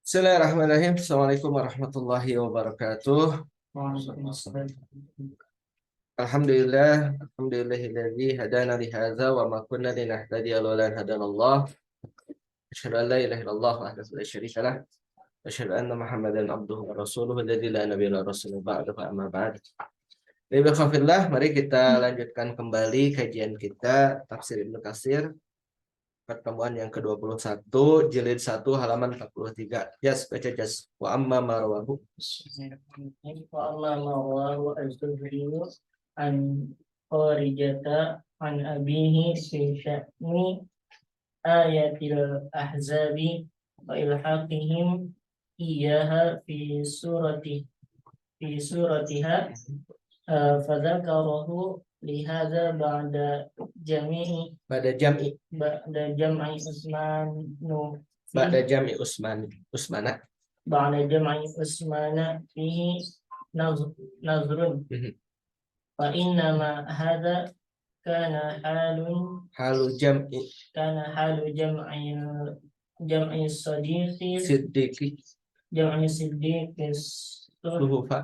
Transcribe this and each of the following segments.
Bismillahirrahmanirrahim. Assalamualaikum warahmatullahi wabarakatuh. Alhamdulillahilladzi hadana li hadza wa ma kunna linahtadiya laula an hadanallah. Asyhadu an la ilaha illallah wahdahu la syarika lah. Asyhadu anna Muhammadan abduhu wa rasuluhu alladzi la nabiyya illa rasulun ba'dahu amma ba'd. Mari kita lanjutkan kembali kajian kita tafsir Ibnu Katsir pertemuan yang ke-21 jilid 1 halaman 43. Jas baca jas. Wa amma marwahu. Wa amma marwahu az-Zuhri an Kharijata an abihi fi sya'ni ayatil ahzabi wa ilhaqihim iyyaha fi suratiha fadzakarahu lihadza jam'i Usmana ba'da jam'i Usmana fihi nazrun fa inna ma hadza kana halu jam'i sadiqi siddiqi jam'i siddiqi Tuhfa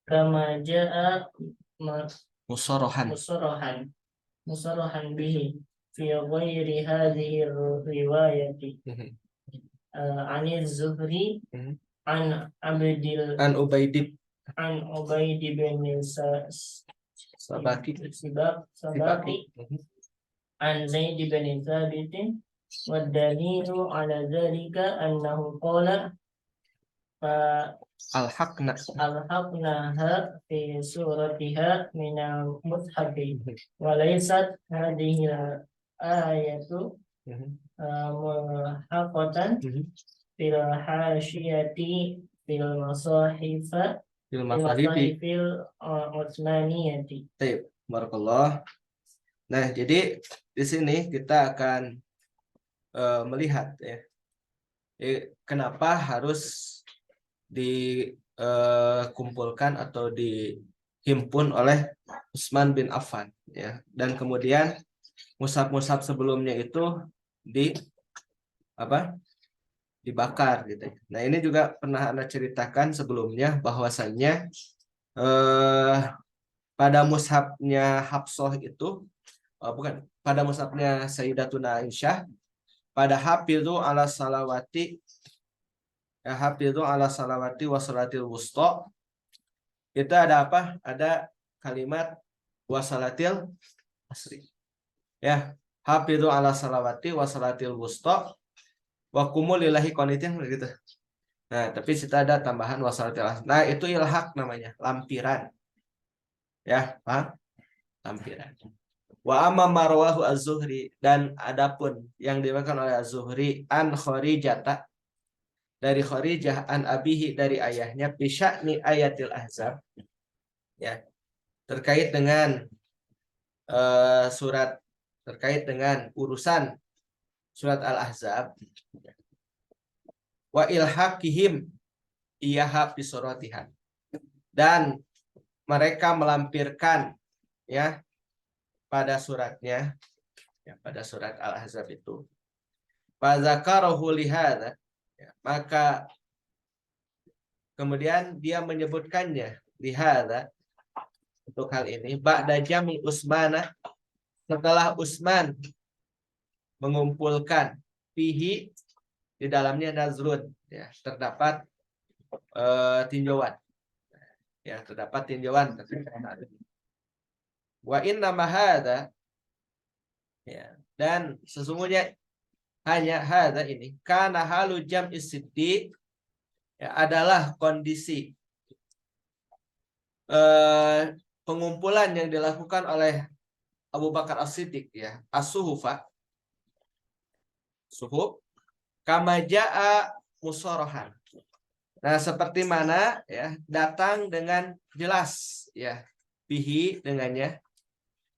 kama jaa musarahan musarrahan bihi fi ghairi hadhihi riwayati anil Zuhri an Ubaid bin Sabaki an Zaid bin Thabit wa dalilu ala dhalika annahu qala alhaqnaha fi suratiha min al-mushafi wa laysat hadhihi ayatu mulhaqatan fil hashiyati fil masahifil Utsmaniyati. Baik, barakallah. Nah, jadi di sini kita akan melihat ya, kenapa harus dikumpulkan atau dihimpun oleh Utsman bin Affan ya, dan kemudian mushaf-mushaf sebelumnya itu dibakar gitu. Nah, ini juga pernah Anda ceritakan sebelumnya bahwasannya pada mushafnya Hafsah itu pada mushafnya Sayyidatuna Aisyah, pada hafidhu ala salawati wa salatil wusta, itu ada apa? Ada kalimat wasalatil asri. Ya, hafidhu ala salawati wa salatil wusta wa qumu lillahi qanitin gitu. Nah, tapi kita ada tambahan wasalatil asri. Nah, itu ilhaq namanya, lampiran. Ya, paham? Lampiran. Wa amma marwahu az-Zuhri, dan adapun yang diriwayatkan oleh az-Zuhri an Kharijata, dari Kharijah an abihi, dari ayahnya, bisya'ni ayatil ahzab, ya, terkait dengan terkait dengan urusan surat al-ahzab, wa ilhaqihim iyaha bisuratihan, dan mereka melampirkan ya pada suratnya, ya, pada surat al-ahzab itu, fa zakarahu lihadza, ya, maka kemudian dia menyebutkannya lihada, untuk hal ini, ba'da jami Utsmana, setelah Utsman mengumpulkan, fihi, di dalamnya nazrun, ya, terdapat tinjauan, ya, terdapat tinjauan. Wa inna mahada, ya, dan sesungguhnya hanya hada ini, karena halu jam'i siddiq, ya, adalah kondisi pengumpulan yang dilakukan oleh Abu Bakar As-Siddiq, ya, as-suhufa, suhuf, kama jaa musarahan. Nah, seperti mana ya datang dengan jelas ya, bihi dengannya,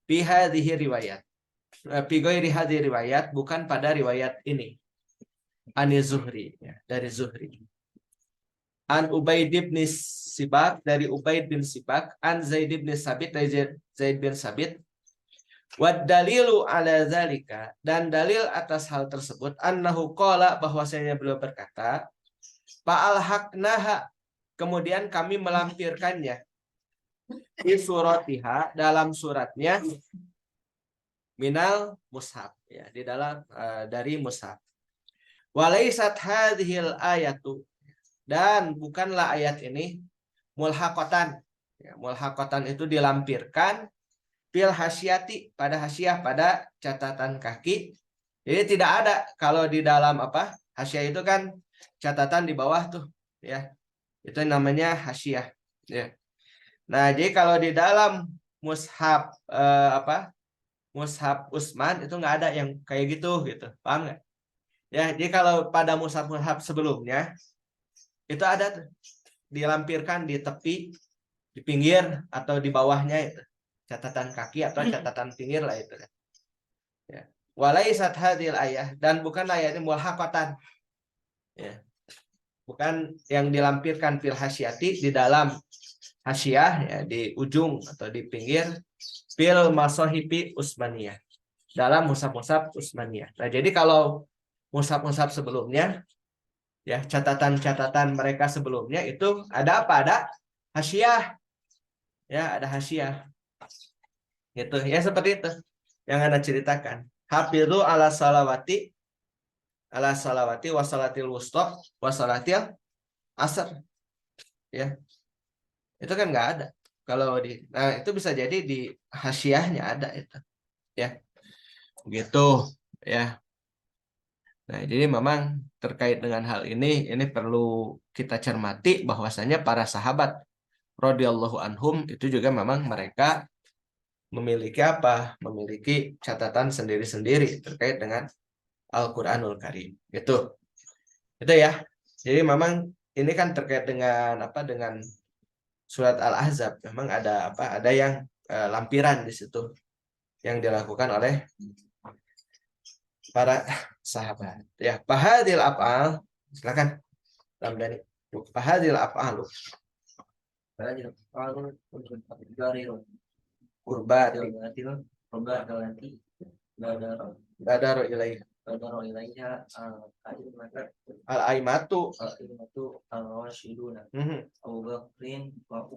bi hadhihi riwayat. Bi ghairi hadhihi riwayat, bukan pada riwayat ini. Ani Zuhri, ya, dari Zuhri. An Ubaid bin Sibak, dari Ubaid bin Sibak, an Zaid bin Sabit, dari Zaid bin Sabit, Wad dalilu ala zalika, dan dalil atas hal tersebut annahu qala, bahwasanya beliau berkata, fa'alhaqnaha, kemudian kami melampirkannya, di suratiha, dalam suratnya, minal mushaf, ya, di dalam dari mushaf. Walaisat hadhil ayatu, dan bukanlah ayat ini mulhaqatan, ya, mulhaqatan itu dilampirkan fil hasyati, pada hasyiah, pada catatan kaki. Jadi tidak ada kalau di dalam apa hasyiah itu kan catatan di bawah tuh, ya, itu namanya hasyiah, ya. Nah, jadi kalau di dalam mushaf mushaf Utsman itu nggak ada yang kayak gitu, paham nggak? Ya, jadi kalau pada mushaf sebelumnya itu ada tuh, dilampirkan di tepi, di pinggir atau di bawahnya itu catatan kaki atau catatan pinggir lah itu, ya. Walaisat hadil ayah, dan bukan ayat ini mulhaqatan, ya, bukan yang dilampirkan fil hasyati, di dalam hasyiah, ya, di ujung atau di pinggir, fil masahibi Utsmaniyah, dalam mushaf-mushaf Utsmaniyah. Nah, jadi kalau mushaf-mushaf sebelumnya, ya, catatan-catatan mereka sebelumnya itu ada apa? Ada hasyiah, ya, ada hasyiah. Gitu, ya, seperti itu yang Anda ceritakan. Hafidhu ala salawati wasalatil wusta wasalatil asr, ya. Itu kan nggak ada kalau nah itu bisa jadi di hasyiahnya ada itu, ya, gitu, ya. Nah, jadi memang terkait dengan hal ini perlu kita cermati bahwasanya para sahabat radhiyallahu anhum itu juga memang mereka memiliki apa? Memiliki catatan sendiri-sendiri terkait dengan Al-Qur'anul Karim. Gitu. Itu ya. Jadi memang ini kan terkait dengan apa? Dengan surat Al-Ahzab. Memang ada apa? Ada yang lampiran di situ yang dilakukan oleh para sahabat. Ya, fahadil af'al. Silakan. Ramdhani. Fahadil af'al. Fahadil af'al garirun Qurbati. Qurbatil Badaru ilaiha. ilaiha Al-aimatu al-rasyiduna Abu Bakrin wa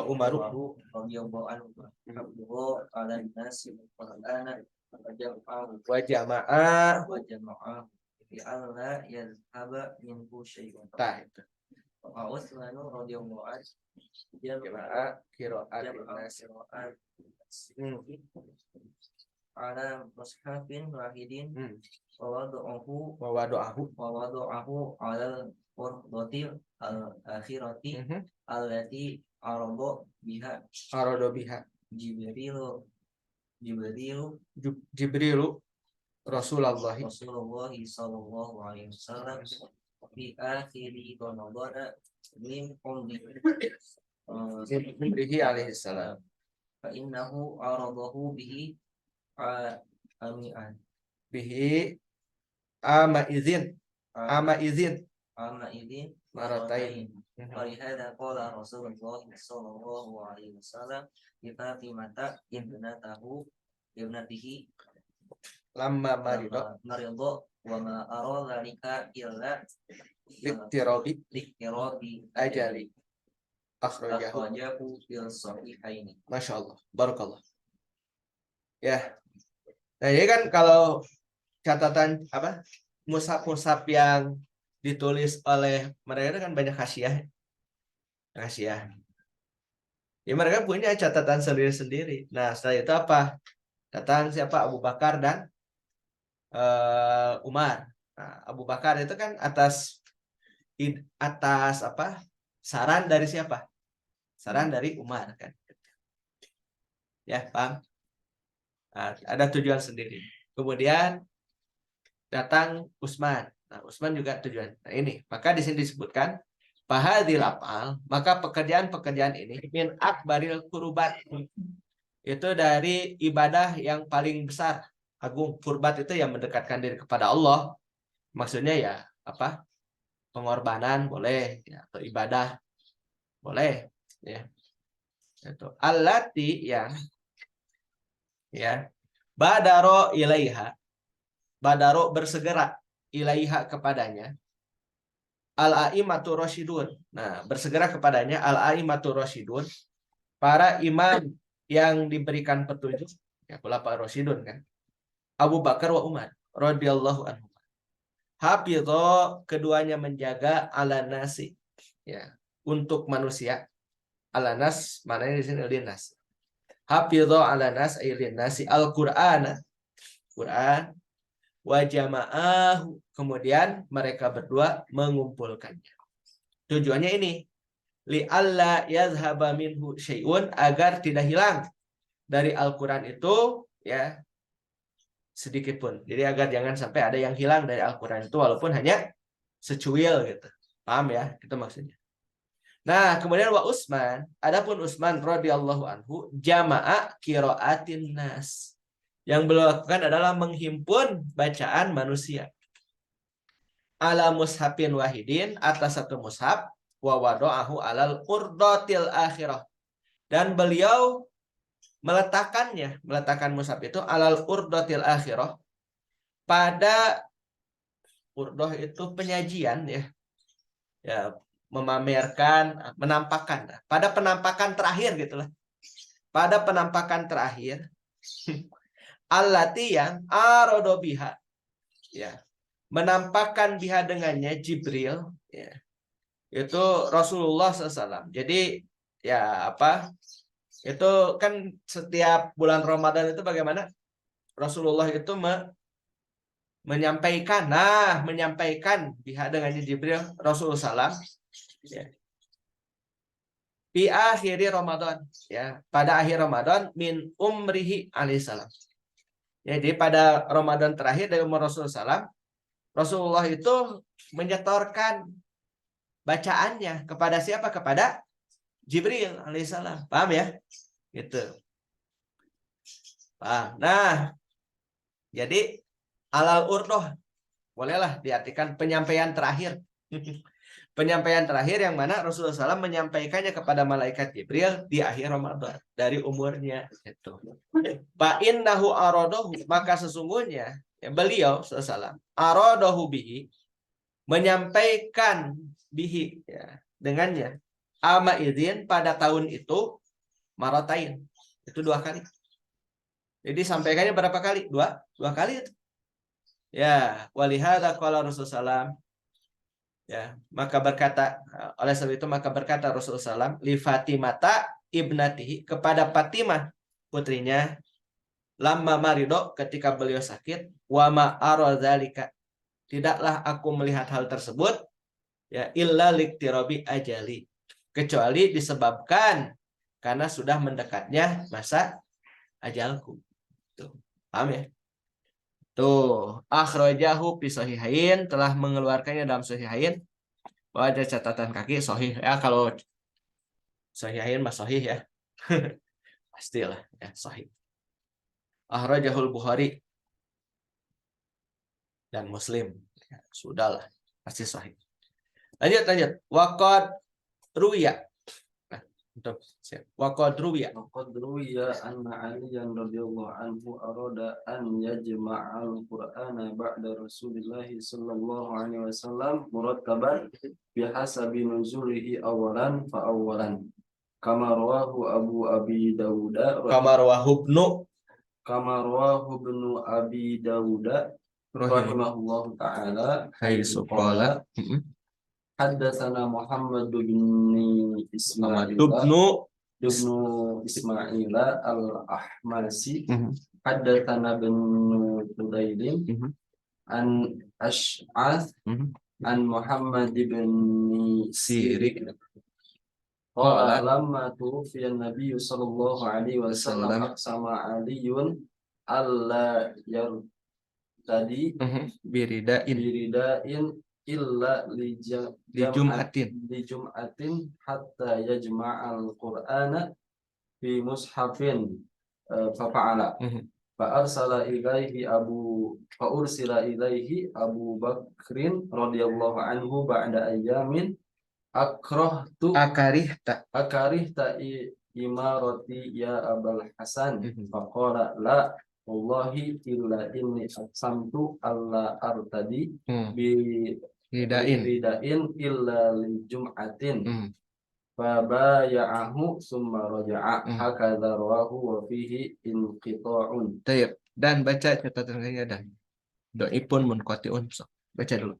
Umaru radhiyallahu anhu Abdullah ala nasi Qur'ana wa jama'a. bi alla yazhaba minhu syai'un. Tah itu. Wa Utsmanu radhiyallahu anhu Jama'a qira'atin nas. ala mushafin wahidin wa wadu'ahu ala qurbatil al-akhirati allati arada biha Jibrilu Rasulullah sallallahu alaihi wasallam fi akhiri Ramadan min umrihi alaihi salam. fa innahu aradahu bihi ami'an Bihi ama izin maratain. Walihada qala Rasulullah sallallahu alaihi wasallam li Fatimata ibnatihi Lamma marido wa ma ara dzalika illa liktirabi ajali akhrajahu fil sahihaini. Masya Allah, barakallah. Ya, nah ini kan kalau catatan apa mushaf-mushaf yang ditulis oleh mereka itu kan banyak hasyiah. Ya, mereka punya catatan sendiri-sendiri. Nah, setelah itu apa? Catatan siapa? Abu Bakar dan Umar. Nah, Abu Bakar itu kan atas apa? Saran dari siapa? Saran dari Umar kan. Ya, paham? Nah, ada tujuan sendiri. Kemudian datang Utsman. Nah, Utsman juga tujuan. Nah, ini, maka di sini disebutkan fahadil af'al, maka pekerjaan-pekerjaan ini min akbaril qurbat. Itu dari ibadah yang paling besar, agung. Qurbat itu yang mendekatkan diri kepada Allah. Maksudnya ya apa? Pengorbanan boleh, ya, atau ibadah boleh, ya. Itu allati yang, ya, Badaro ilaiha. Badaro bersegera ilaiha kepadanya. Al-a'immatu rasyidun. Nah, bersegera kepadanya al-a'immatu rasyidun, para imam yang diberikan petunjuk, ya pula para rasyidun kan. Abu Bakar wa Umar radhiyallahu anhu. Hafidho, keduanya menjaga ala nasi, ya, untuk manusia. Ala nas, maknanya di sini linas. Hafidho ala nas ay linnasi al-Qur'an. Quran wa jama'ahu, kemudian mereka berdua mengumpulkannya. Tujuannya ini, li alla yazhaba minhu syai'un, agar tidak hilang dari Al-Qur'an itu ya sedikit pun. Jadi agar jangan sampai ada yang hilang dari Al-Qur'an itu walaupun hanya secuil gitu. Paham ya? Itu maksudnya. Nah, kemudian wa Utsman, adapun Utsman radhiyallahu anhu jama'a qiraatin nas. Yang beliau lakukan adalah menghimpun bacaan manusia. Ala mushafin wahidin, atas satu mushaf, wa wado'ahu alal urdatil akhirah. Dan beliau meletakkan mushaf itu alal urdatil akhirah, pada urdoh itu penyajian ya. Ya, memamerkan, menampakkan. Pada penampakan terakhir gitulah. Pada penampakan terakhir allati yang arodo biha, ya, menampakkan biha dengannya Jibril, ya, itu Rasulullah SAW. Jadi ya apa, itu kan setiap bulan Ramadan itu bagaimana Rasulullah itu menyampaikan biha dengannya Jibril Rasulullah SAW, ya, di akhiri Ramadan, ya, pada akhir Ramadan min umrihi alaihissalam. Jadi pada Ramadan terakhir dari umur Rasulullah SAW, Rasulullah itu menyetorkan bacaannya kepada siapa? Kepada Jibril alaihissalam. Paham ya? Gitu. Paham. Nah, jadi alal urdoh bolehlah diartikan penyampaian terakhir. Penyampaian terakhir yang mana Rasulullah SAW menyampaikannya kepada malaikat Jibril di akhir Ramadan dari umurnya itu. Fa'innahu arodohu, maka sesungguhnya ya, beliau SAW arodohu bihi, menyampaikan bihi ya, dengannya ama izin pada tahun itu maratain, itu 2 kali. Jadi sampaikannya berapa kali? Dua kali itu. Ya, walihada qala Rasulullah SAW, ya, maka berkata, oleh sebab itu maka berkata Rasulullah SAW li Fatimata ibnatihi, kepada Fatimah putrinya, lamma marido, ketika beliau sakit, wa ma aradzalika, tidaklah aku melihat hal tersebut ya illa liktirabi ajali, kecuali disebabkan karena sudah mendekatnya masa ajalku. Tuh, paham ya? Tuh, akhrajahu fi sahihain, telah mengeluarkannya dalam sahihain. Oh, ada catatan kaki sahih ya, kalau sahihain mah sahih ya. Pastilah ya sahih. Akhrajahul Bukhari dan Muslim. Ya, sudahlah, pasti sahih. Lanjut. Waqad ruwiya. Nah, untuk waqad ruwiya. وقد روي أن عليا رضي الله عنه أراد أن يجمع القرآن بعد رسول الله صلى الله عليه وسلم مرتبا بحسب نزوله أولا فأولا كما رواه أبي داود كما رواه ابن أبي داود رحمه الله تعالى حيث قال حدثنا محمد بن إسماعيل الأحمسي حدثنا بن فضيل عن أشعث عن محمد بن سيرك قال لما توفي النبي صلى الله عليه وسلم أقسم علي ألا يرتدي برداء إلا لجمعة حتى يجمع القرآن في مصحف ففعل فأرسل إليه أبو بكر رضي الله عنه بعد أيام أكرهت إمارتي يا أبا الحسن فقال لا wallahi illa inni aqsamtu alla artadi bi Ridain. ridain illa li jum'atin fabaya'ahu summa raja'a hakadha rawahu wa fihi inqita'un. Tayyib. Dan baca catatan kaki dan do'ipun munqati'un. So, baca dulu.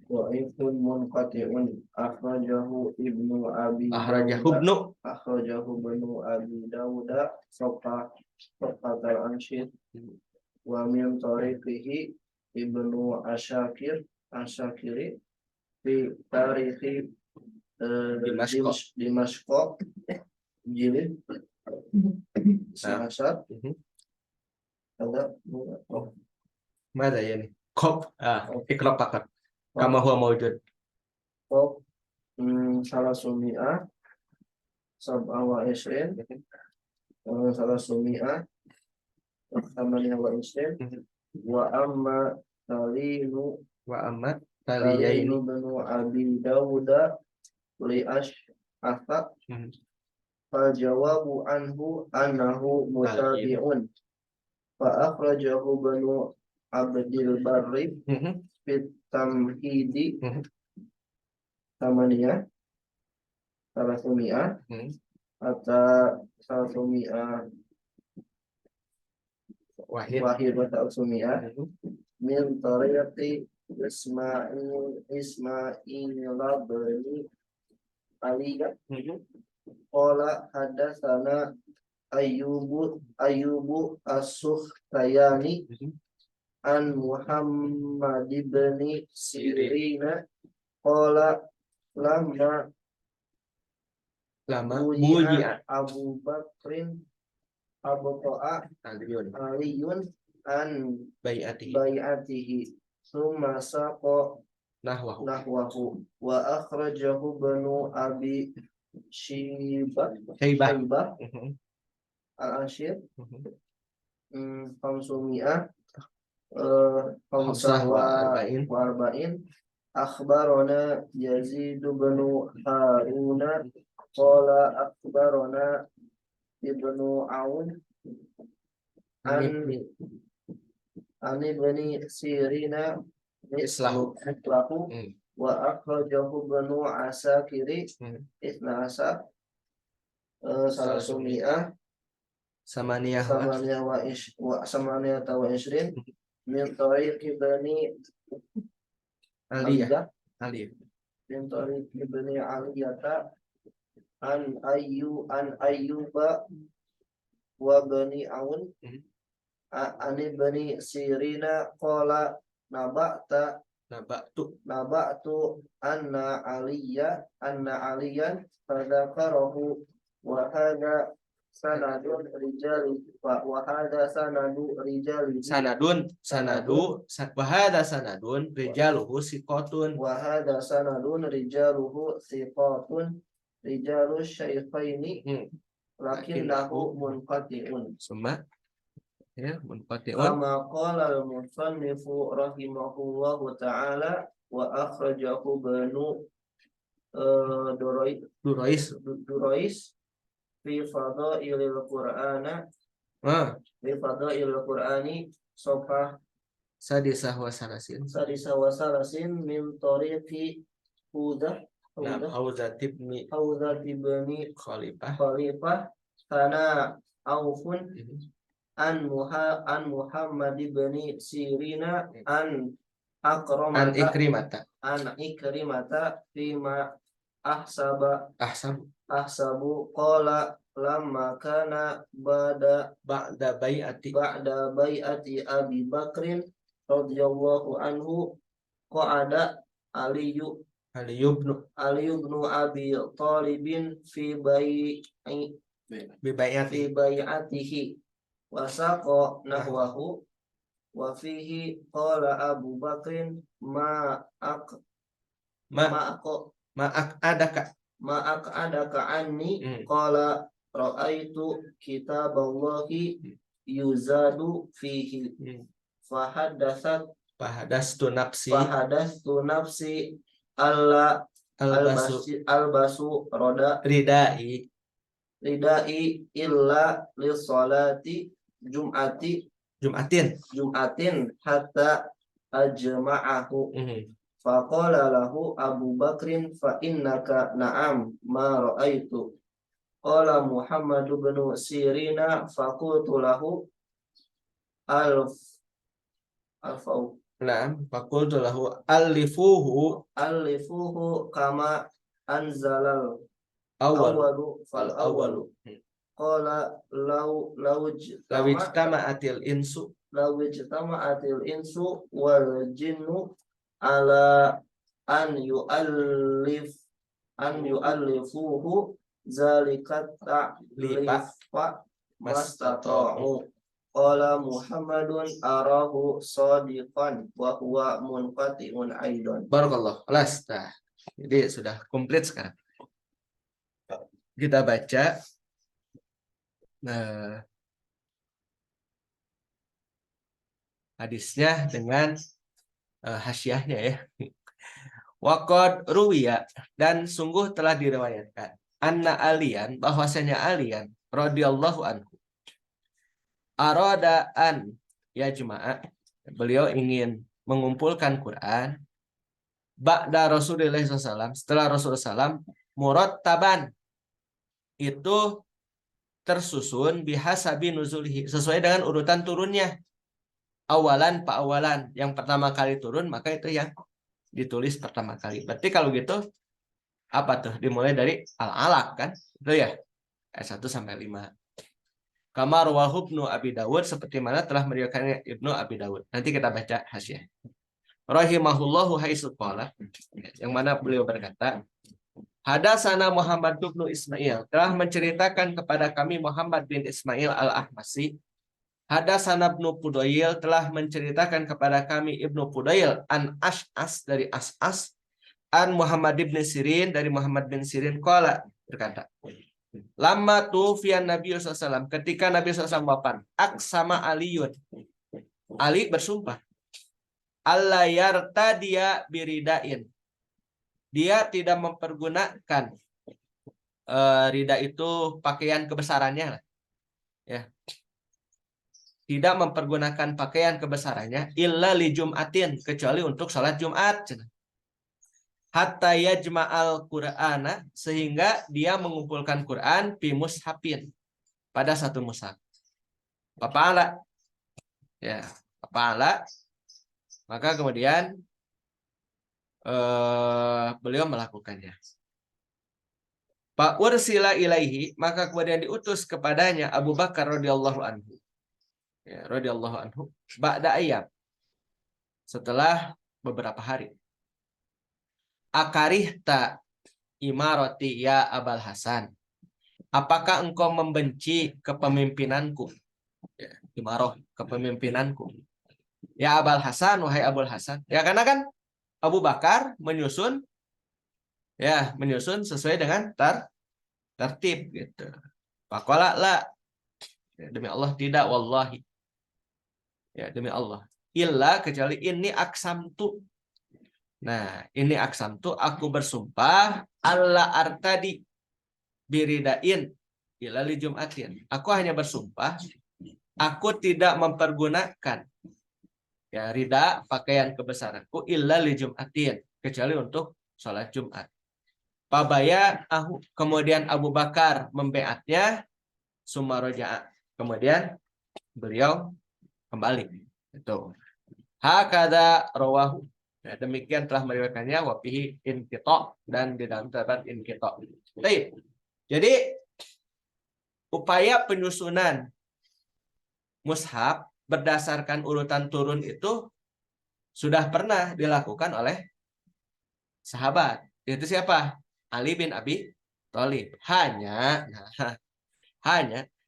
Dhaifun munqati'un akhrajahu ibnu abi Akhrajahu Dawud ibnu akhrajahu ibnu abi Dawud safhat al-anshid wa min tariqihi ibnu Asyakiri fi tarihi Dimashq jilid Sahasat ada Mana ya nih? Kop. Iqra faqat. Kama huwa mawjud. Kop salah sumi'ah sab'a wa isrin salah sumi'ah tamaniya wa isrin wa amma talinu Wa amat talinu taliyaini. benu abi Dawuda li ash'atha fal jawabu anhu annahu mutabi'un fa akhrajahu benu Abdil Barri fit tamhidi tamaniya salah sumi'ah atau salah sumi'ah Wahid. wahid wa ta'sumi'ah min tariqi Ismail labni Aliyah qala hadatsana Ayyubu as-Sukhtayani an Muhammad ibn Sirina qala lamma Buji'a. Abu Bakrin Abu To'a Aliyun an Bai'ati. bayatihi summa saqa Nahwahu. nahwahu wa akhrajahu banu abi Syaibah al-Ashir khamsumi'ah Khamsah wa arba'in akhbarana Yazid bin Haruna qala akhbarana Ibnu Aun an ibni Sirina Islahu. wa akhrajahu Ibnu Asakiri Isna Asar salah sumi'ah Samaniyah samaniyah wa isrin min tariqi bani Aliyah. min tariqi bani Aliyata an Ayyuba wa bani Aun an ibni Sirina qala naba'tu anna aliyan fadzakarahu wa hadha sanadu rijali wa hadha sanadu rijaluhu siqatun. wa hadha sanadun rijaluhu thiqatun rijalu syaikhaini lakinnahu munqati'un Summa ya munqati'un. kama qala al-musannifu rahimahullahu ta'ala wa akhrajahu banu Durais fi fadailil Qur'ana fi fadailil Qur'ani safah Sadisah wa salasin min tariqi Hauzat ibni ibni Khalifah. Sana Aufun an Muhammad ibni Sirina an Ikrimata fima ahsabu qala lamma kana Ba'da bai'ati Abi Bakrin radhiyallahu anhu qa'ada Ali ibn Abi Talibin fi bai'atihi wa saqa nahwahu wa fihi qala Abu Bakrin ma'aqadaka anni qala ra'aitu kitaballahi yuzadu fihi fahadastu nafsi alla albasu ridai illa li salati jum'ati Jumatin. Jum'atin hatta ajma'ahu. Faqala lahu Abu Bakrin fa innaka na'am ma ra'aitu. Qala Muhammad bin Sirina faqultu lahu alf alfau Nah, faqultu lahu alifuhu alifuhu kama anzalal awal awalu fal awalu. awalu. Qala Lawijtama'atil insu lawijtama'atil insu wal jinnu ala an yu'allifuhu zalika ta'lifa mastata'u. Qala Muhammadun arahu sadiqan wa huwa munqati'un aidan. Barakallah. Alas. Nah, jadi sudah komplit sekarang. Kita baca hadisnya dengan hasyiahnya ya. Waqad ruwiya, dan sungguh telah diriwayatkan anna alian, bahwasanya alian radhiyallahu anhu arada an yajma'a, beliau ingin mengumpulkan Quran ba'da Rasulullah SAW, setelah Rasulullah SAW, murattaban, itu tersusun bihasabi nuzulihi, sesuai dengan urutan turunnya. Awalan awalan, yang pertama kali turun maka itu yang ditulis pertama kali. Berarti kalau gitu apa tuh? Dimulai dari al-alaq kan? Itu ya. Ayat 1 sampai 5. Kama rawahu Ibnu Abi Dawud, seperti mana telah meriwayatkannya Ibnu Abi Dawud. Nanti kita baca hasyiah. Rahimahullahu haitsu qala, yang mana beliau berkata, Hadasana Muhammad bin Ismail, telah menceritakan kepada kami Muhammad bin Ismail al-Ahmasi. Hadasana Ibnu Fudail, telah menceritakan kepada kami Ibnu Fudail an Ash'as, dari Ash'as, an Muhammad bin Sirin, dari Muhammad bin Sirin qala, berkata, lama tufian Nabi SAW, ketika Nabi SAW wafat, aksama Aliyun, Ali bersumpah, Allah yartadiya biridain, dia tidak mempergunakan rida itu pakaian kebesarannya, ya, tidak mempergunakan pakaian kebesarannya illa li jum'atin, kecuali untuk sholat Jumat, hatta yajma'al Qur'ana, sehingga dia mengumpulkan Quran fi mushafin, pada satu mushaf. Papa'ala, ya, papa'ala, maka kemudian beliau melakukannya. Pak ursila ilaihi, maka kemudian diutus kepadanya Abu Bakar radhiyallahu anhu, ya, radhiyallahu anhu, ba'da ayyam, setelah beberapa hari. Akarihta imarati ya Abul Hasan, apakah engkau membenci kepemimpinanku, ya, imaroh, kepemimpinanku, ya Abul Hasan, wahai Abul Hasan, ya, karena kan Abu Bakar menyusun, ya, menyusun sesuai dengan tertib gitu. Faqala la, ya, demi Allah tidak, wallahi, ya, demi Allah, illa, kecuali ini aksamtu. Nah, ini aksamtu, aku bersumpah, Allah artadi biridain illa li jum'atin, aku hanya bersumpah aku tidak mempergunakan, ya, rida, pakaian kebesaranku, illa li jum'atin, kecuali untuk sholat Jumat. Pabaya ahu, kemudian Abu Bakar membeatnya, sumaroja'a, kemudian beliau kembali. Itu. Hakada rawahu, ya, demikian telah meriwayatkannya wafihi inqita', dan di dalam terdapat inqita'. Baik. Jadi upaya penyusunan mushaf berdasarkan urutan turun itu sudah pernah dilakukan oleh sahabat. Itu siapa? Ali bin Abi Thalib. Hanya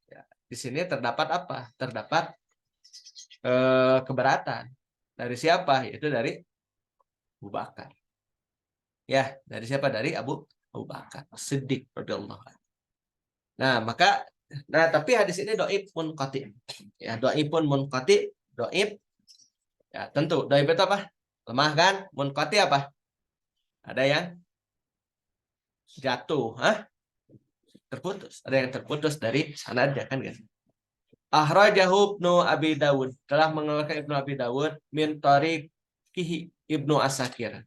ya, di sini terdapat apa? Terdapat keberatan. Dari siapa? Yaitu dari Abu Bakar. Ya, dari siapa? Dari Abu Bakar Siddiq radhiyallahu anhu. Nah, tapi hadis ini dhaif munqati. Ya, dhaifun munqati, dhaif. Ya, tentu dhaif itu apa? Lemah kan? Munqati apa? Ada yang jatuh, terputus. Ada yang terputus dari sanadnya kan, guys. Akhrajahu Ibnu Abi Dawud, telah mengeluarkan Ibnu Abi Dawud min tariqihi Ibnu Asakir.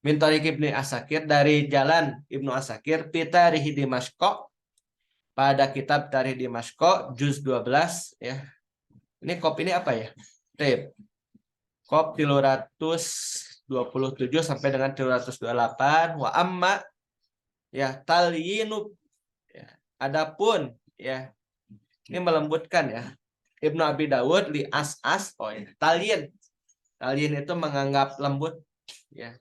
Min tariq Ibnu Asakir, dari jalan Ibnu Asakir, pitarihi Dimashq, pada kitab Tarikh Dimashq juz 12 ya. Ini kop ini apa ya? Tip. Kop 327 sampai dengan 328. Wa amma ya talyinu ya. Adapun ya, ini melembutkan ya. Ibnu Abi Dawud li as'as, oh ya, talyin. Talyin itu menganggap lembut ya.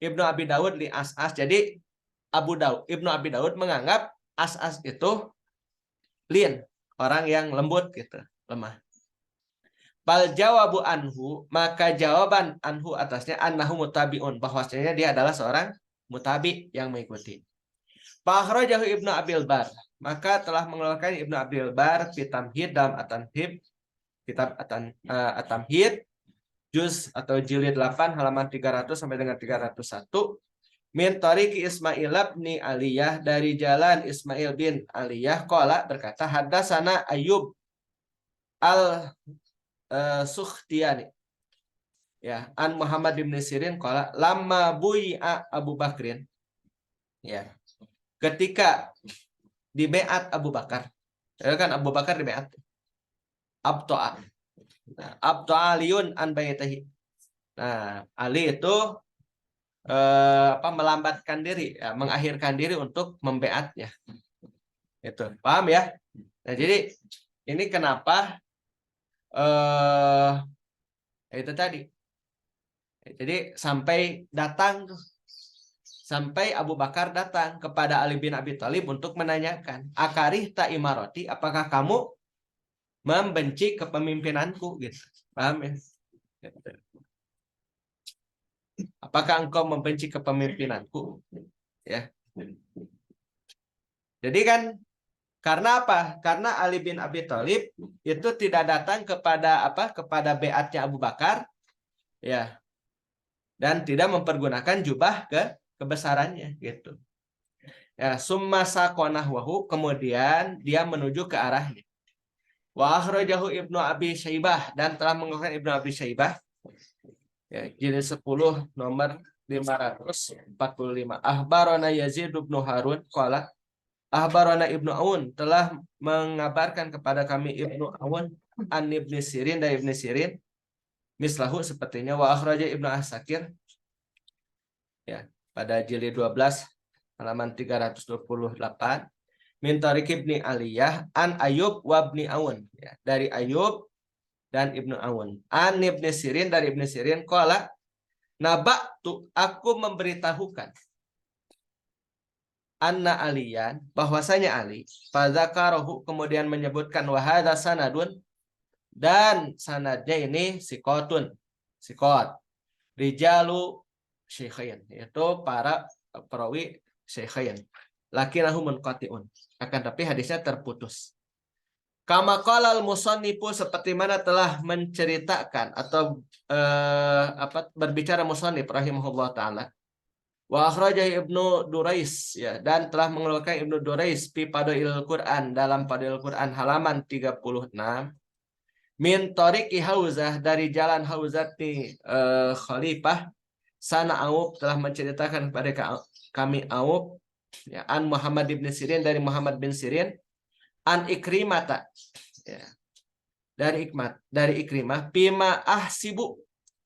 Ibnu Abi Dawud li as'as. Jadi Ibnu Abi Dawud menganggap as'as itu lin, orang yang lembut gitu, lemah. Bal jawabu anhu, maka jawaban anhu atasnya annahu mutabiun, bahwasanya dia adalah seorang mutabi yang mengikuti. Fakhrajahu Ibnu Abil Bar, maka telah mengeluarkan Ibnu Abil Bar fi tamhid dalam at-tamhid, kitab at-tamhid juz atau jilid 8 halaman 300 sampai dengan 301, min tariqi Ismail bin Aliyah, dari jalan Ismail bin Aliyah, qala berkata, hadatsana Ayyub al Sukhtiyani ya, an Muhammad bin Sirin qala lamma bui'a Abu Bakrin ya, ketika di beat Abu Bakar, ya kan Abu Bakar di beat abtoa. Nah, abtoa Aliun an baitihi. Nah, Ali itu melambatkan diri, ya, mengakhirkan diri untuk membeatnya. Itu paham ya? Nah, jadi ini kenapa itu tadi. Jadi sampai Abu Bakar datang kepada Ali bin Abi Thalib untuk menanyakan, akarih ta imaroti, apakah kamu membenci kepemimpinanku gitu. Paham ya? Apakah engkau membenci kepemimpinanku? Ya. Jadi kan karena apa? Karena Ali bin Abi Thalib itu tidak datang kepada beatnya Abu Bakar ya. Dan tidak mempergunakan jubah kebesarannya gitu. Ya, summa saqonahwahu, kemudian dia menuju ke arahnya. Wa akhrajahu Ibnu Abi Syaibah, dan telah mengeluarkan Ibnu Abi Syaibah ya, jilid 10 nomor 545. Ahbarana Yazid bin Harun qala ahbarana Ibnu Aun, telah mengabarkan kepada kami Ibnu Aun an Ibnu Sirin, dari Ibnu Sirin, mislahu sepertinya. Wa akhraja Ibnu Asakir ya, pada jilid 12 halaman 328, min tariq Ibni Aliyah an Ayub wa Ibni Aun ya, dari Ayub dan Ibnu Aun, an Ibni Sirin, dari Ibni Sirin, qala naba'tu, aku memberitahukan, anna Aliyan, bahwasanya Ali, fadzakarahu, kemudian menyebutkan, wa hadza sanadun, dan sanadnya ini sikot rijalu syekhain, yaitu para perawi syekhain, lakinnahu munqati'un, akan tapi hadisnya terputus. Kama qala al-musannifu, seperti mana telah menceritakan atau berbicara musannif rahimahullah taala. Wa akhrajahu Ibnu Durais ya, dan telah mengeluarkan Ibnu Durais fi Fadailul Quran, dalam Fadailul Quran halaman 36, min tariqi Hauzah, dari jalan Hauzati Khalifah, sana Aub, telah menceritakan kepada kami Aub ya, an Muhammad bin Sirin, dari Muhammad bin Sirin, an Ikrimata ya, dari Ikrimah, bima ahsibu,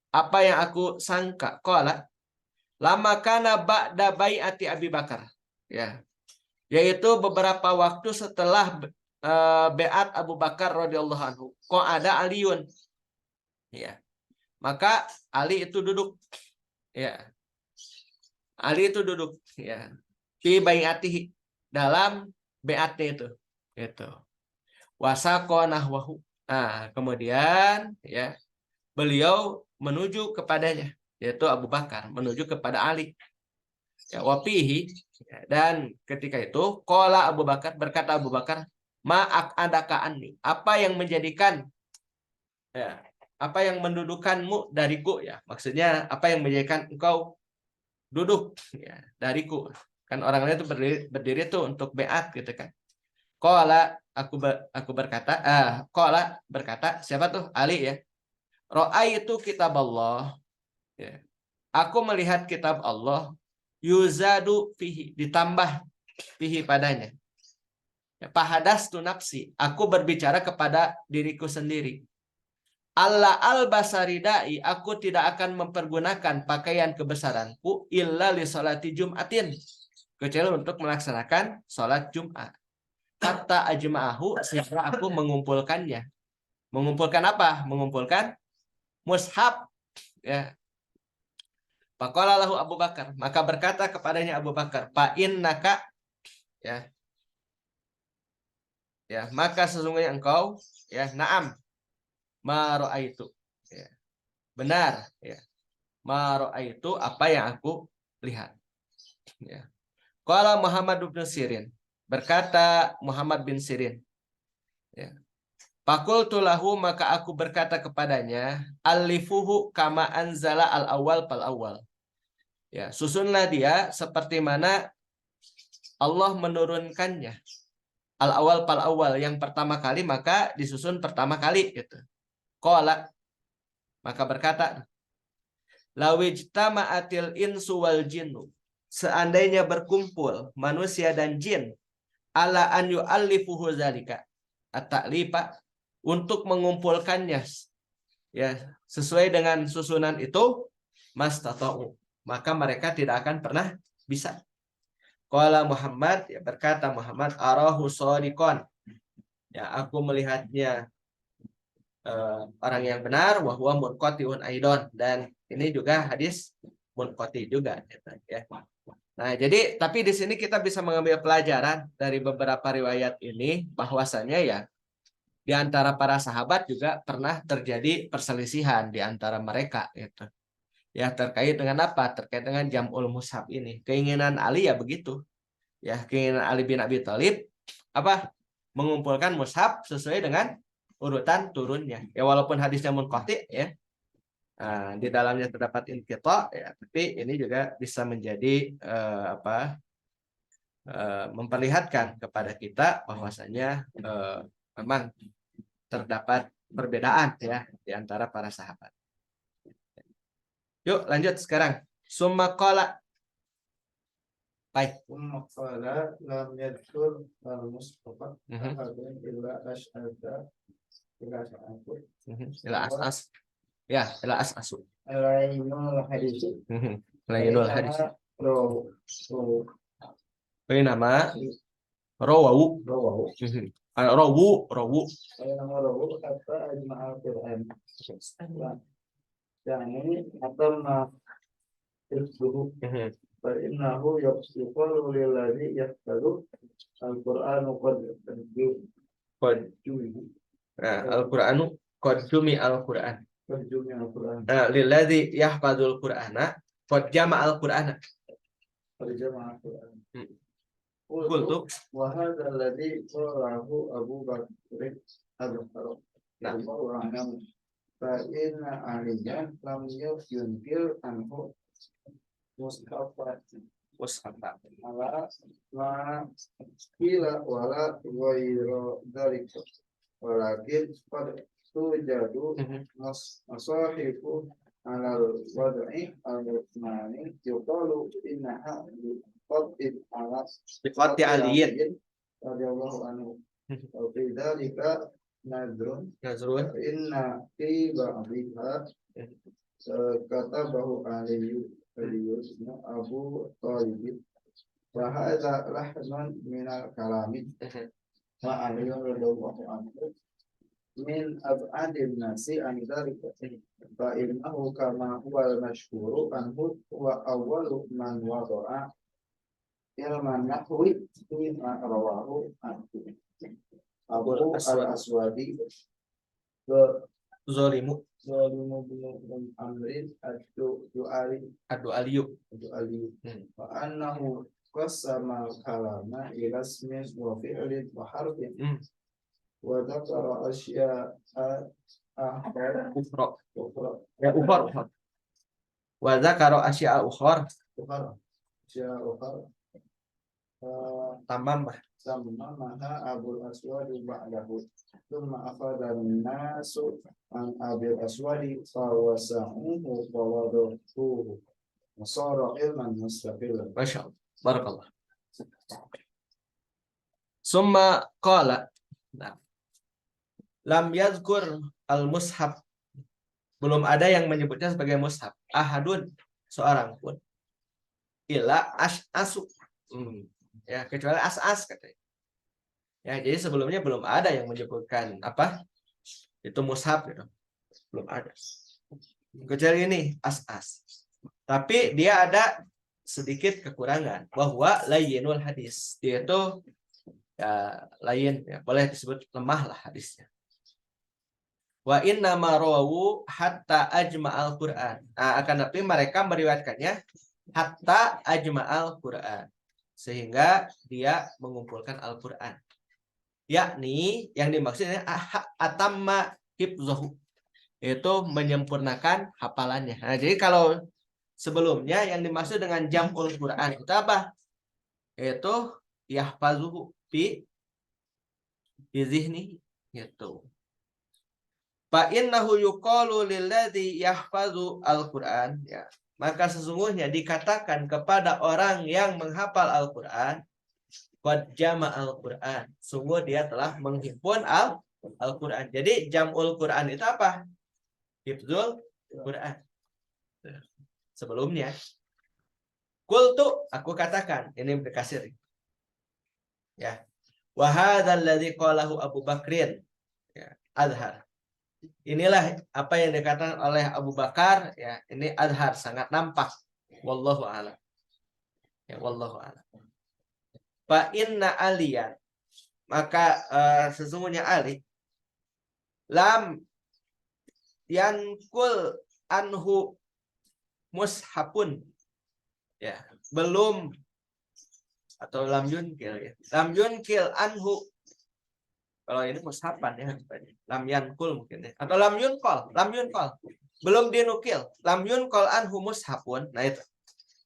apa yang aku sangka, qala lama kana ba'da bai'ati Abi Bakar ya, yaitu beberapa waktu setelah beat Abu Bakar radhiyallahu anhu, kok ada Aliun ya, maka Ali itu duduk ya, Ali itu duduk ya, fi bai'atihi, dalam beatnya itu wasaqo nahwahu. Nah, kemudian ya, beliau menuju kepadanya, yaitu Abu Bakar menuju kepada Ali ya, wafihi ya, dan ketika itu qala Abu Bakar, berkata Abu Bakar, ma'ak adaka anni, apa yang menjadikan ya, apa yang mendudukanmu dariku ya, maksudnya apa yang menjadikan engkau duduk ya dariku, kan orang lain itu berdiri tuh untuk beat gitu kan. Qala aku berkata, qala berkata, siapa tuh? Ali ya. Ra'aitu kitab Allah. Ya. Aku melihat kitab Allah yuzadu fihi, ditambah fihi padanya. Ya, fahadastu nafsi, aku berbicara kepada diriku sendiri. Allah al-basaridai, aku tidak akan mempergunakan pakaian kebesaranku illa li salati Jum'atin, kecuali untuk melaksanakan salat Jumat. Kata ajma'ahu, sehingga aku mengumpulkannya. Mengumpulkan apa? Mengumpulkan mushaf. Ya. Faqala lahu Abu Bakar, maka berkata kepadanya Abu Bakar, fa innaka, ya. Ya, maka sesungguhnya engkau, ya, na'am, ma ra'aitu. Ya. Benar, ya. Ma ra'aitu, apa yang aku lihat. Ya. Qala Muhammad bin Sirin, berkata Muhammad bin Sirin, ya. Fakultu lahu, maka aku berkata kepadanya, alifuhu kama anzala al-awwal fal awwal. Ya, susunlah dia seperti mana Allah menurunkannya. Al-awwal fal awwal, yang pertama kali maka disusun pertama kali gitu. Qala, maka berkata, lawijtama'atil insu wal jinnu, seandainya berkumpul manusia dan jin, ala an yu'allifuhu zalika, at-ta'lifa, untuk mengumpulkannya, ya, sesuai dengan susunan itu, mastata'u, maka mereka tidak akan pernah bisa. Qala Muhammad, ya, berkata Muhammad, arahu shadiqan, ya, aku melihatnya orang yang benar, wa huwa munqati'un aidon, dan ini juga hadis munqati juga, ya. Nah, jadi tapi di sini kita bisa mengambil pelajaran dari beberapa riwayat ini, bahwasanya ya di antara para sahabat juga pernah terjadi perselisihan di antara mereka, gitu. Ya, terkait dengan apa? Terkait dengan jam'ul mushaf ini. Keinginan Ali ya begitu. Ya, keinginan Ali bin Abi Thalib apa? Mengumpulkan mushaf sesuai dengan urutan turunnya. Ya, walaupun hadisnya munqati, ya. Nah, di dalamnya terdapat inqita, ya, tapi ini juga bisa menjadi memperlihatkan kepada kita bahwasanya memang terdapat perbedaan, ya, di antara para sahabat. Yuk lanjut sekarang. Summa qala. Baik. Qala lam yadkur al-Mustafa ahadun illa ash'ada ila sa'aku Ila as'as. Ya, ila as'asu. alainul hadis. Lainul hadis. Ro Ini nama rawu. Rawahu. Rawu. Nama rawu apa ajma'al Qur'an. Yang ini atau ma فإنه يقول للذي يقبل القرآن قد Al-Qur'anu qad jumi al-Qur'an. جمع القرآن Lilladzi yahfadzul Qur'ana qad jama al-Qur'ana. جمع القرآن Qultu, وهذا الذي قاله أبو بكر الخروف فإن عليا لم ينكر عنه mushaf. على ما قيل ولا غير ذلك ولكن قد توجد مصاحف على الوضع العثماني يقال إنها Biqati aliyin. رضي الله عنه وفي ذلك نذر Nazrun. إن في بعضها كتبه علي أبو طالب وهذا لحظ من الكلام وعلي رضي الله عنه من أبعد الناس عن ذلك فإنه كما هو المشهور عنه هو أول من وضع علم النحو فيما رواه عنه أبو الأسود Zolimu. ظالم بن عمرو Adu aliyu. وأنه قسم الكلام إلى اسم وفعل وحرف وذكر أشياء Ukhra. Ya, ukhar. Wa dzakara asya'a ukhar. أشياء أخرى Tamam, Bah. Sammaha Abul Aswadi ba'dahu. Thumma akhadha an-nasu an Abil Aswadi fawasa'uhu fawaduhu. Wasara ilman mustaqilan. Masya Allah. Barakallah. Summa qala. Nah. Lam yadhkur al-mushaf. Belum ada yang menyebutnya sebagai mushaf. Ahadun, seorang pun. Ila as'asu. Ya, kecuali as-as katanya. Ya, jadi sebelumnya belum ada yang menyebutkan apa? Itu mushaf gitu. Belum ada. Kecuali ini as-as. Tapi dia ada sedikit kekurangan bahwa layyinul hadis. Dia itu ya lain ya, boleh disebut lemah lah hadisnya. Wa inna ma rawu hatta ajma'al Qur'an. Nah, akan tapi mereka meriwayatkannya hatta ajma'al Qur'an. Sehingga dia mengumpulkan Al-Qur'an. Yakni yang dimaksudnya atamma hifzahu. Itu menyempurnakan hafalannya. Nah, jadi kalau sebelumnya yang dimaksud dengan jam'ul Qur'an itu apa? Itu yahfazuhu fi zihni gitu. Fa innahu yuqalu lilladzi yahfazu al-Qur'an ya. Maka sesungguhnya dikatakan kepada orang yang menghafal Al-Qur'an qad jama'al Qur'an. Sungguh dia telah menghimpun Al-Qur'an. Jadi jam'ul Qur'an itu apa? Hifdzul Qur'an. Sebelumnya qultu aku katakan, ini berkasir. Ya. Wa hadzal ladzi qalahu Abu Bakrin ya, azhar. Inilah apa yang dikatakan oleh Abu Bakar ya, ini azhar sangat nampak. Wallahu a'lam. Ya, wallahu a'lam. Fa inna aliyan, maka sesungguhnya Ali lam yankul anhu mushafun ya, belum atau lam yunkil ya. Lam yunkil anhu. Kalau ini mushafan ya, lam yankul mungkin ya. Atau lam yunkol. Belum dinukil. Lam yunkol anhu mushafun. Nah itu.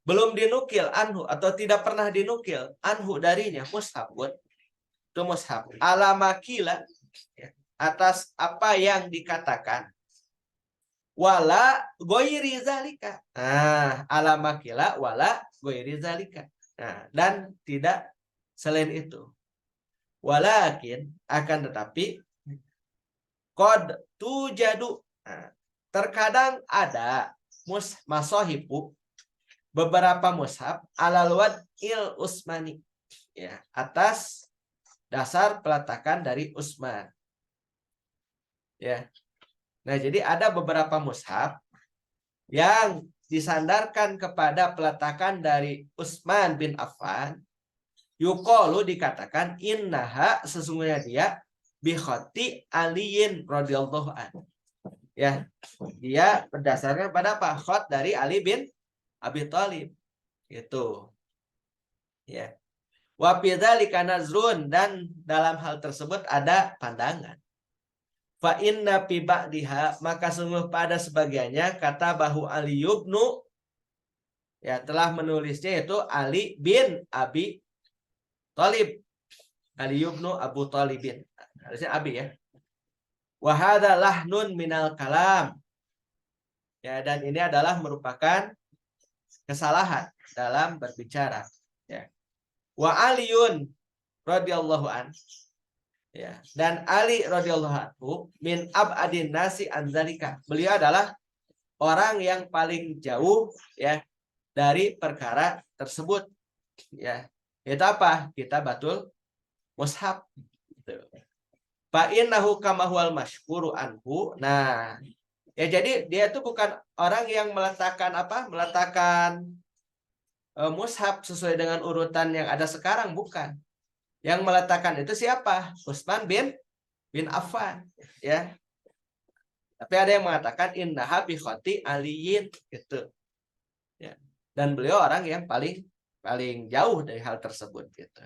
Belum dinukil anhu atau tidak pernah dinukil anhu darinya mushafun. Itu mushaf. Alamakila ya, atas apa yang dikatakan. Wala goiri zalika. Nah, alamakila wala goiri zalika. Nah, dan tidak selain itu. Walakin akan tetapi qad tujadu. Nah, terkadang ada masahibu beberapa mushaf alal wad'il Utsmani ya, atas dasar peletakan dari Utsman. Ya. Nah, jadi ada beberapa mushaf yang disandarkan kepada peletakan dari Utsman bin Affan. Yuqalu dikatakan innaha sesungguhnya dia bi khati aliyin radhiyallahu anhu. Ya, dia berdasarkan pada apa? Khat dari Ali bin Abi Thalib. Itu. Ya. Wa fi dzalika nazrun, dan dalam hal tersebut ada pandangan. Fa inna fi ba'diha, maka sungguh pada sebagiannya kata bahu Ali ibnu ya telah menulisnya itu Ali bin Abi Thalib. Ali ibnu Abu Thalibin. Harusnya Abi ya. Wa hadza lahnun minal kalam. Ya, dan ini adalah merupakan kesalahan dalam berbicara ya. Wa Aliun radhiyallahu an ya, dan Ali radhiyallahu anhu min abadin nasi anzalika. Beliau adalah orang yang paling jauh ya dari perkara tersebut ya. Itu apa? Kitabatul mushaf. Fa innahu kama huwal masyhuru anhu. Nah, ya jadi dia itu bukan orang yang meletakkan apa? Meletakkan mushaf sesuai dengan urutan yang ada sekarang, bukan. Yang meletakkan itu siapa? Utsman bin Affan, ya. Tapi ada yang mengatakan innaha bi khati aliyin gitu. Ya. Dan beliau orang yang paling jauh dari hal tersebut gitu.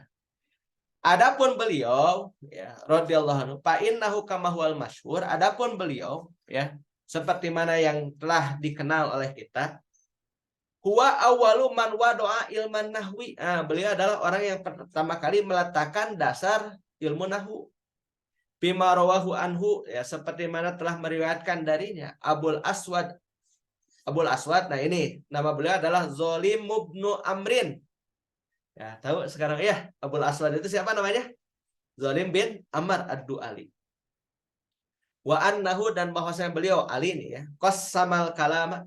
Adapun beliau ya radhiyallahu anhu fa innahu kama huwal masyhur, adapun beliau ya seperti mana yang telah dikenal oleh kita Huwa awwalu man wadoa ilman nahwi. Beliau adalah orang yang pertama kali meletakkan dasar ilmu nahwu. Bima rawahu anhu, ya seperti mana telah meriwayatkan darinya Abul Aswad. Abul Aswad, nah ini nama beliau adalah Zolim ibnu Amrin. Ya, tahu sekarang ya, Abul Aswad itu siapa namanya? Zolim bin Amr ad-Du'ali. Wa annahu, dan bahwasanya beliau Ali ini ya, qassamal kalama,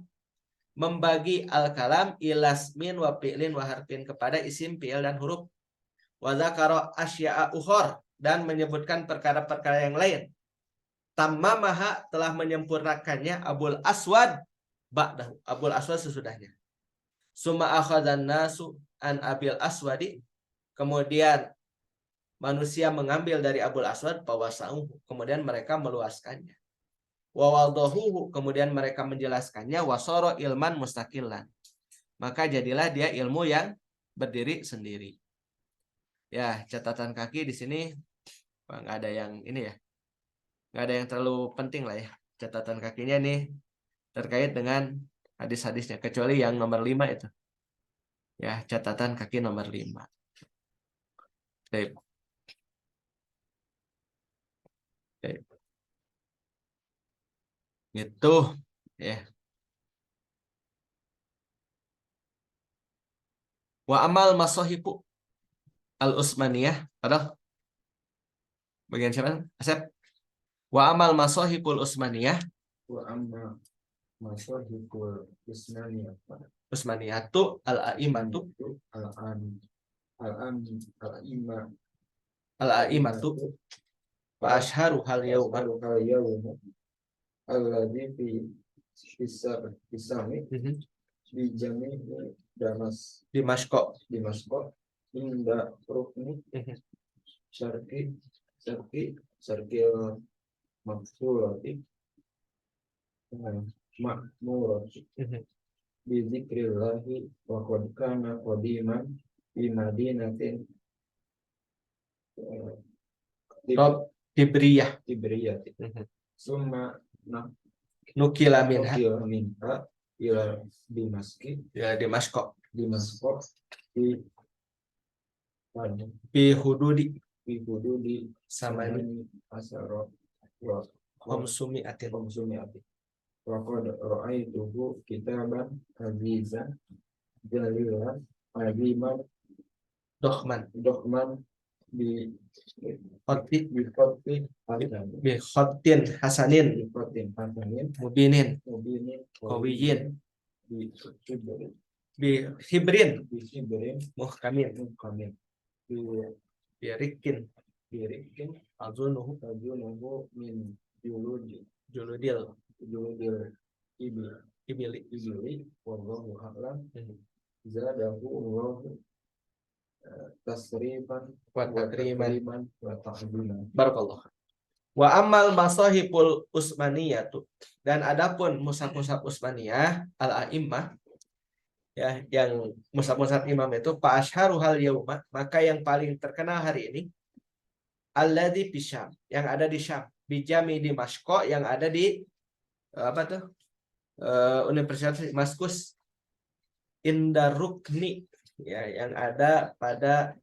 membagi al-kalam ilasmin wa fi'lin wa harfin, kepada isim, fi'il dan huruf. Wa dzakara asya'a ukhor, dan menyebutkan perkara-perkara yang lain. Tammamaha, telah menyempurnakannya Abul Aswad ba'dahu, Abul Aswad sesudahnya. Summa akhadzan nasu an Abil Aswadi, kemudian manusia mengambil dari Abul Aswad pawasa'uhu, kemudian mereka meluaskannya. Wa wadahuhu, kemudian mereka menjelaskannya. Wasoro ilman mustaqilan, maka jadilah dia ilmu yang berdiri sendiri. Ya, catatan kaki di sini nggak ada yang ini ya, nggak ada yang terlalu penting lah ya. Catatan kakinya nih terkait dengan hadis-hadisnya, kecuali yang nomor 5 itu. Ya, catatan kaki nomor 5. Baik. Baik. Gitu ya. Wa amal masohibu al-Usmaniyah, padahal bagian siapa? Asep. Wa amal masohibul Usmaniyah, Wa amma masahibul Usmaniyah Usmaniyatu al-aimatu al-an al-imma al-aimatu wa ashharu hal yauma al-yawma alladhi fi hisami di jami'i Dimashq. Dimashq inda rukni syarqi maksurati makmurati bi zikrillahi wa qad kana qadiman fi madinatin Rob Tibriyah. Tibriyati summa Nukila minha, minha ila Dimaski ya Dimashq Dimashq di bi hududi di samani asaro wa khamsumi'atin. wa qad ra'aituhu kitaban azizan jalilan aziman Dohman dohman bi khatti khatti hasan bi khattin hasanin bi khattin hasanin mubinin mubinin qawiyin bi shibrin bi hibrin muhkamin muhkamin bi rikin birikin azunuhu min juludil juludil ibili. ibili wallahu a'lam zadahu Allahu tasrifan Wa takriman. wa tahdiman. Barakallah. Wa amal masahibul Usmaniyatu, dan adapun mushaf-mushaf Usmaniyah al-a'immah, ya, yang mushaf-mushaf imam itu fa asyharu hal yauma, maka yang paling terkenal hari ini alladzi fi Syam, yang ada di Syam, bijami Dimashq, yang ada di apa tuh? Universitas Damaskus, Indarukni, ya, yang ada pada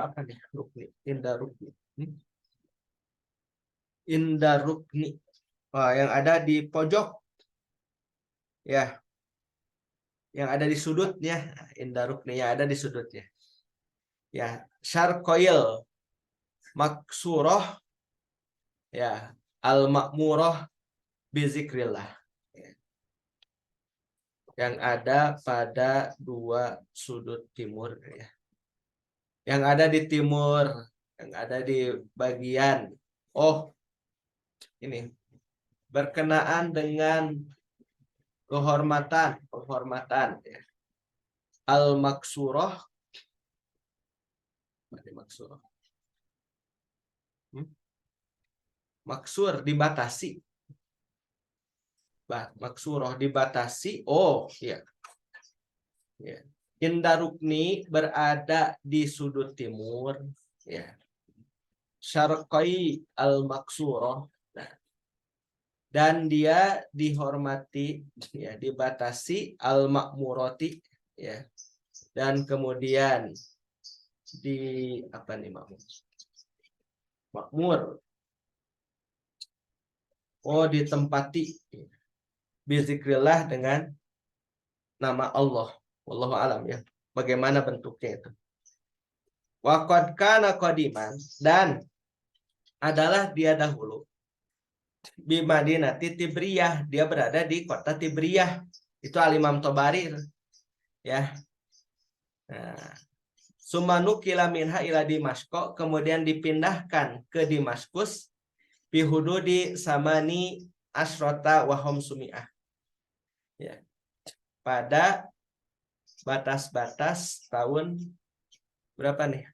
apa nih? Rukni, Indarukni. Indarukni. Yang ada di pojok, ya, yang ada di sudutnya. Indarukni, yang ada di sudutnya, ya. Syarqoil maksuroh, ya, al-makmuroh bizikrillah, ya, yang ada pada dua sudut timur, ya, yang ada di timur, yang ada di bagian ini berkenaan dengan penghormatan, ya. Al-maksuroh, maksur dibatasi, maksuroh dibatasi, ya, ya. Indarukni berada di sudut timur, ya. Syarqai al-maksuroh, nah, dan dia dihormati, ya, dibatasi al-ma'murati, ya, dan kemudian di apa nih makmur, ditempati bizikrillah dengan nama Allah. Wallahu alam, ya, bagaimana bentuknya itu. Wa qad kana qadiman, dan adalah dia dahulu di Madinah Tibriyah, dia berada di kota Tibriyah. Itu Al-Imam Tobari, ya. Nah, sumanukila minha ila Dimasko, kemudian dipindahkan ke Damaskus bihududi samani asrota wahum sumi'ah, ya, pada batas-batas tahun berapa nih?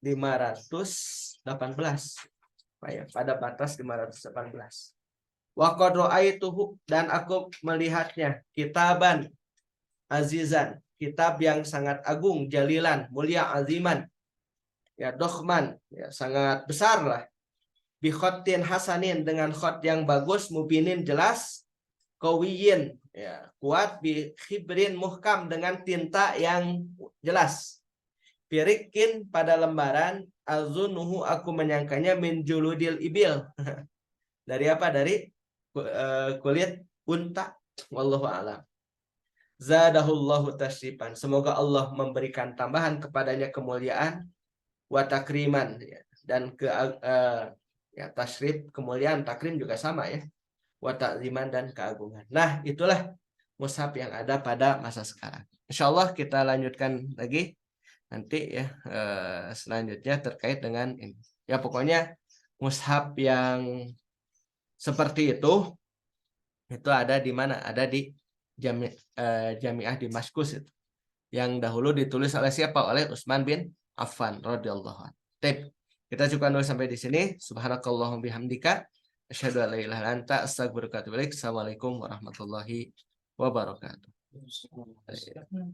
518, pada batas 518. Wa qad ra'aituhu, dan aku melihatnya, kitaban azizan, kitab yang sangat agung, jalilan, mulia, aziman, ya, dokhman, ya, sangat besar lah, bi khatin hasanin, dengan khat yang bagus, mubinin, jelas, qawiyin, ya, kuat, bi khibrin muhkam, dengan tinta yang jelas, pirikin, pada lembaran, azunuhu, aku menyangkanya, min juludil ibil, dari apa? Dari kulit unta. Wallahu a'lam. Zadahullahu tasyrifan, semoga Allah memberikan tambahan kepadanya kemuliaan, wa takriman, ya, dan ya, tasyrif kemuliaan, takrim juga sama, ya, wa ta'ziman, dan keagungan. Nah, itulah mushaf yang ada pada masa sekarang. Insyaallah kita lanjutkan lagi nanti, ya, selanjutnya terkait dengan ini. Ya, pokoknya mushaf yang seperti itu ada di mana? Ada di Jami'ah Damaskus itu. Yang dahulu ditulis oleh siapa? Oleh Utsman bin Affan radhiyallahu anhu. Kita cukupkan dulu sampai di sini. Subhanakallahumma bihamdika asyhadu an la ilaha illa anta astaghfiruka wa atubu ilaik. Assalamualaikum warahmatullahi wabarakatuh.